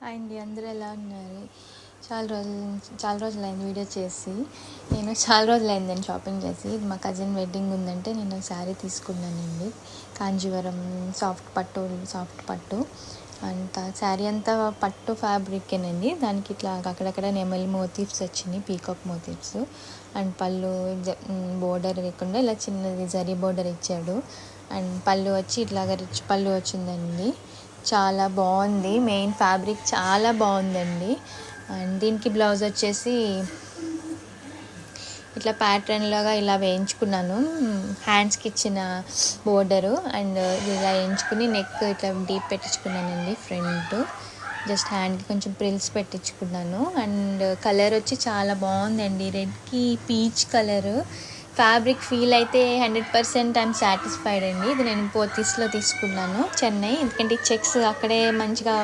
అండి అందరూ ఎలా ఉన్నారు? చాలా రోజులైంది వీడియో చేసి. నేను చాలా రోజులైందండి షాపింగ్ చేసి. ఇది మా కజిన్ వెడ్డింగ్ ఉందంటే నేను శారీ తీసుకున్నానండి. కాంజీవరం సాఫ్ట్ పట్టు అంత శారీ అంతా పట్టు ఫ్యాబ్రికేనండి. దానికి ఇట్లా అక్కడక్కడ నెమలి మోటివ్స్ వచ్చినాయి, పీకాక్ మోటివ్స్. అండ్ పళ్ళు బోర్డర్ లేకుండా ఇలా చిన్నది జరీ బోర్డర్ ఇచ్చాడు. అండ్ పళ్ళు వచ్చి ఇట్లాగ రిచ్ పళ్ళు వచ్చిందండి. చాలా బాగుంది, మెయిన్ ఫ్యాబ్రిక్ చాలా బాగుందండి. అండ్ దీనికి బ్లౌజ్ వచ్చేసి ఇట్లా ప్యాటర్న్ లాగా ఇలా వేయించుకున్నాను. హ్యాండ్స్కి ఇచ్చిన బోర్డరు అండ్ ఇలా వేయించుకుని నెక్ ఇట్లా డీప్ పెట్టించుకున్నానండి. ఫ్రంట్ జస్ట్ హ్యాండ్కి కొంచెం ప్రిల్స్ పెట్టించుకున్నాను. అండ్ కలర్ వచ్చి చాలా బాగుందండి, రెడ్కి పీచ్ కలరు. ఫ్యాబ్రిక్ ఫీల్ అయితే 100% ఐఎమ్ సాటిస్ఫైడ్ అండి. ఇది నేను పోతీస్లో తీసుకున్నాను, చెన్నై. ఎందుకంటే చెక్స్ అక్కడే మంచిగా